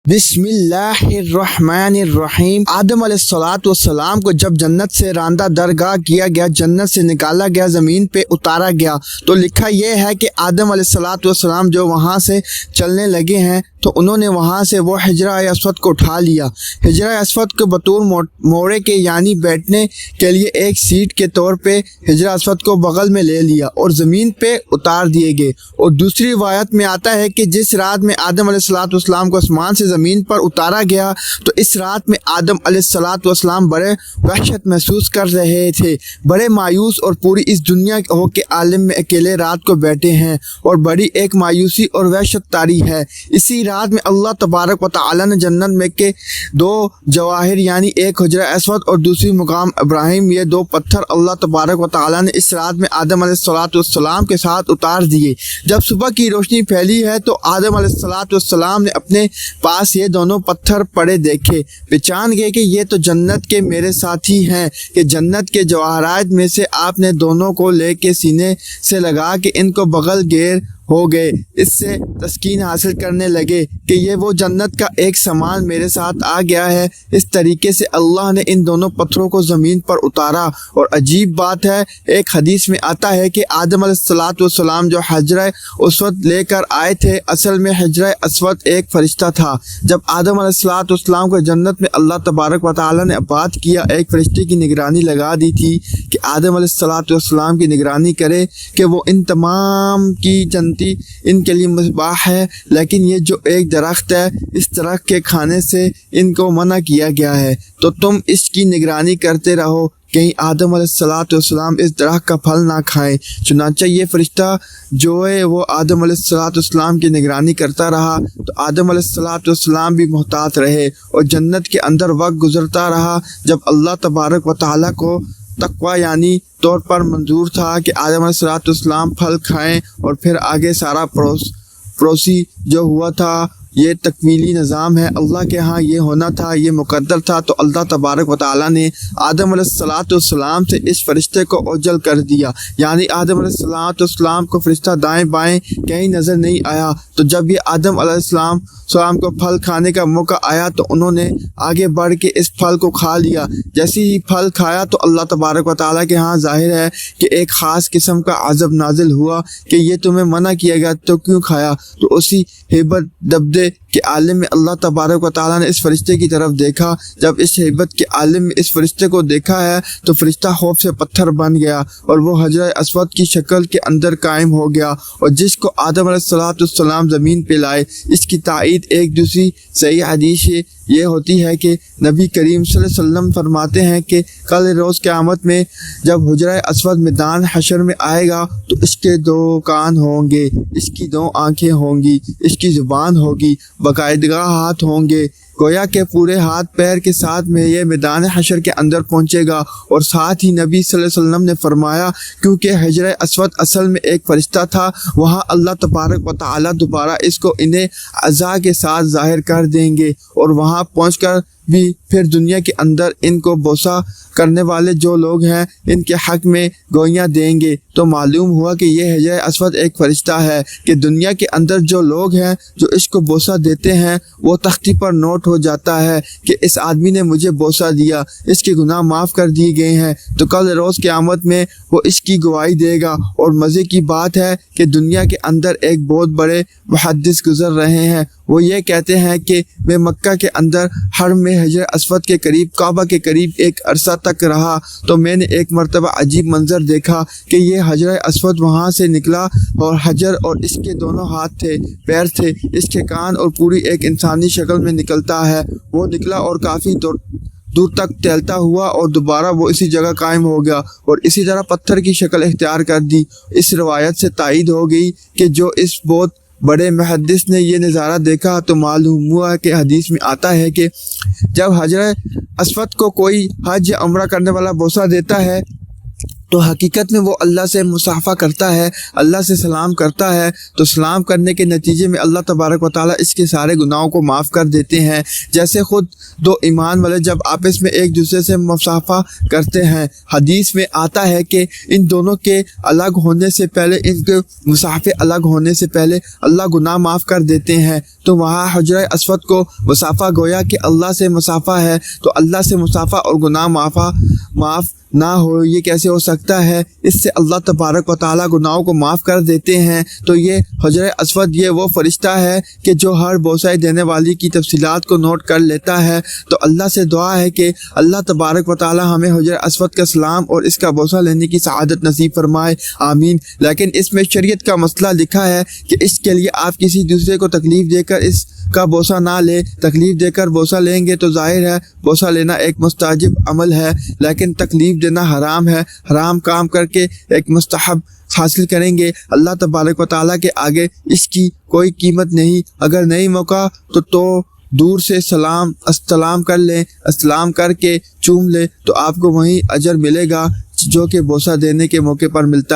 بسم اللہ الرحمن الرحیم۔ آدم علیہ السلام کو جب جنت سے راندہ درگاہ کیا گیا، جنت سے نکالا گیا، زمین پہ اتارا گیا، تو لکھا یہ ہے کہ آدم علیہ السلام جو وہاں سے چلنے لگے ہیں تو انہوں نے وہاں سے وہ حجرہ اسود کو اٹھا لیا۔ حجرہ اسود کو بطور موڑے کے یعنی بیٹھنے کے لیے ایک سیٹ کے طور پہ حجرہ اسود کو بغل میں لے لیا اور زمین پہ اتار دیے گئے۔ اور دوسری روایت میں آتا ہے کہ جس رات میں آدم علیہ السلام کو آسمان سے زمین پر اتارا گیا تو اس رات میں آدم علیہ السلام بڑے وحشت محسوس کر رہے تھے، بڑے مایوس، اور پوری اس دنیا ہو کے عالم میں اکیلے رات کو بیٹھے ہیں اور بڑی ایک مایوسی اور وحشت طاری ہے۔ اسی رات میں اللہ تبارک و تعالی نے جنت میں کے دو جواہر یعنی ایک حجرہ اسود اور دوسری مقام ابراہیم، یہ دو پتھر اللہ تبارک و تعالی نے اس رات میں آدم علیہ السلام کے ساتھ اتار دیے۔ جب صبح کی روشنی پھیلی ہے تو آدم علیہ السلام نے اپنے پاس یہ دونوں پتھر پڑے دیکھے، پہچان گئے کہ یہ تو جنت کے میرے ساتھی ہیں، کہ جنت کے جواہرات میں سے آپ نے دونوں کو لے کے سینے سے لگا کے ان کو بغل گیر ہو گئے۔ اس سے تسکین حاصل کرنے لگے کہ یہ وہ جنت کا ایک سامان میرے ساتھ آ گیا ہے۔ اس طریقے سے اللہ نے ان دونوں پتھروں کو زمین پر اتارا۔ اور عجیب بات ہے، ایک حدیث میں آتا ہے کہ آدم علیہ السلام جو حجرہ اسود لے کر آئے تھے، اصل میں حجرہ اسود ایک فرشتہ تھا۔ جب آدم علیہ السلام کو جنت میں اللہ تبارک و تعالی نے آباد کیا، ایک فرشتے کی نگرانی لگا دی تھی کہ آدم علیہ السلام کی نگرانی کرے کہ وہ ان تمام کی جنتی ان کے لیے مصباح ہے، لیکن یہ جو ایک درخت ہے اس درخت کے کھانے سے ان کو منع کیا گیا ہے، تو تم اس کی نگرانی کرتے رہو کہیں آدم علیہ السلام اس درخت کا پھل نہ کھائیں۔ چنانچہ یہ فرشتہ جو ہے وہ آدم علیہ السلام کی نگرانی کرتا رہا، تو آدم علیہ السلام بھی محتاط رہے اور جنت کے اندر وقت گزرتا رہا۔ جب اللہ تبارک و تعالیٰ کو تقوی یعنی طور پر منظور تھا کہ آدم علیہ السلام پھل کھائیں، اور پھر آگے سارا پروسی جو ہوا تھا یہ تکمیلی نظام ہے، اللہ کے ہاں یہ ہونا تھا، یہ مقدر تھا، تو اللہ تبارک و تعالیٰ نے آدم علیہ السلام سے اس فرشتے کو اوجل کر دیا، یعنی آدم علیہ السلام کو فرشتہ دائیں بائیں کہیں نظر نہیں آیا۔ تو جب یہ آدم علیہ السلام کو پھل کھانے کا موقع آیا تو انہوں نے آگے بڑھ کے اس پھل کو کھا لیا۔ جیسے ہی پھل کھایا تو اللہ تبارک و تعالیٰ کے ہاں ظاہر ہے کہ ایک خاص قسم کا عذاب نازل ہوا کہ یہ تمہیں منع کیا گیا تو کیوں کھایا؟ تو اسی ہیبت دبدے کہ عالم میں اللہ تبارک و تعالیٰ نے اس فرشتے کی طرف دیکھا۔ جب اس ہیبت کے عالم میں اس فرشتے کو دیکھا ہے تو فرشتہ خوف سے پتھر بن گیا اور وہ حجرہ اسود کی شکل کے اندر قائم ہو گیا، اور جس کو آدم علیہ السلام زمین پہ لائے۔ اس کی تائید ایک دوسری صحیح حدیث یہ ہوتی ہے کہ نبی کریم صلی اللہ علیہ وسلم فرماتے ہیں کہ کل روز قیامت میں جب حجرہ اسود میدان حشر میں آئے گا تو اس کے دو کان ہوں گے، اس کی دو آنکھیں ہوں گی، اس کی زبان ہوگی، باقاعدگاہ ہاتھ ہوں گے، گویا کہ پورے ہاتھ پیر کے ساتھ میں یہ میدان حشر کے اندر پہنچے گا۔ اور ساتھ ہی نبی صلی اللہ علیہ وسلم نے فرمایا کیونکہ حجرہ اسود اصل میں ایک فرشتہ تھا، وہاں اللہ تبارک و تعالیٰ دوبارہ اس کو انہیں اعضاء کے ساتھ ظاہر کر دیں گے، اور وہاں پہنچ کر بھی پھر دنیا کے اندر ان کو بوسہ کرنے والے جو لوگ ہیں ان کے حق میں گوئیاں دیں گے۔ تو معلوم ہوا کہ یہ حجرہ اسود ایک فرشتہ ہے کہ دنیا کے اندر جو لوگ ہیں جو اس کو بوسہ دیتے ہیں وہ تختی پر نوٹ ہو جاتا ہے کہ اس آدمی نے مجھے بوسہ دیا، اس کے گناہ معاف کر دیے گئے ہیں۔ تو کل روز قیامت میں وہ اس کی گواہی دے گا۔ اور مزے کی بات ہے کہ دنیا کے اندر ایک بہت بڑے محدث گزر رہے ہیں، وہ یہ کہتے ہیں کہ میں مکہ کے اندر حرم میں حجر اسود کے قریب کعبہ کے قریب ایک عرصہ تک رہا، تو میں نے ایک مرتبہ عجیب منظر دیکھا کہ یہ حجر اسود وہاں سے نکلا، اور حجر اور اس کے دونوں ہاتھ تھے، پیر تھے، اس کے کان، اور پوری ایک انسانی شکل میں نکلتا ہے۔ وہ نکلا اور کافی دور تک ٹہلتا ہوا اور دوبارہ وہ اسی جگہ قائم ہو گیا اور اسی طرح پتھر کی شکل اختیار کر دی۔ اس روایت سے تائید ہو گئی کہ جو اس بہت بڑے محدث نے یہ نظارہ دیکھا تو معلوم ہوا کہ حدیث میں آتا ہے کہ جب حجر اسود کو کوئی حج یا عمرہ کرنے والا بوسہ دیتا ہے تو حقیقت میں وہ اللہ سے مصافحہ کرتا ہے، اللہ سے سلام کرتا ہے، تو سلام کرنے کے نتیجے میں اللہ تبارک و تعالیٰ اس کے سارے گناہوں کو معاف کر دیتے ہیں۔ جیسے خود دو ایمان والے جب آپس میں ایک دوسرے سے مصافحہ کرتے ہیں، حدیث میں آتا ہے کہ ان دونوں کے الگ ہونے سے پہلے، ان کے مصافحے الگ ہونے سے پہلے اللہ گناہ معاف کر دیتے ہیں۔ تو وہاں حجرہ اسود کو مصافحہ گویا کہ اللہ سے مصافحہ ہے، تو اللہ سے مصافحہ اور گناہ معاف نہ ہو، یہ کیسے ہو سکتا ہے؟ اس سے اللہ تبارک و تعالیٰ گناہوں کو معاف کر دیتے ہیں۔ تو یہ حجرہ اسود یہ وہ فرشتہ ہے کہ جو ہر بوسہ دینے والی کی تفصیلات کو نوٹ کر لیتا ہے۔ تو اللہ سے دعا ہے کہ اللہ تبارک و تعالیٰ ہمیں حجرہ اسود کا سلام اور اس کا بوسہ لینے کی سعادت نصیب فرمائے، آمین۔ لیکن اس میں شریعت کا مسئلہ لکھا ہے کہ اس کے لیے آپ کسی دوسرے کو تکلیف دے کر اس کا بوسہ نہ لے۔ تکلیف دے کر بوسہ لیں گے تو ظاہر ہے بوسہ لینا ایک مستحب عمل ہے، لیکن تکلیف دینا حرام ہے۔ حرام کام کر کے ایک مستحب حاصل کریں گے، اللہ تبارک و تعالیٰ کے آگے اس کی کوئی قیمت نہیں۔ اگر نہیں موقع تو دور سے استلام کر لیں، استلام کر کے چوم لیں تو آپ کو وہی اجر ملے گا جو کہ بوسہ دینے کے موقع پر ملتا ہے۔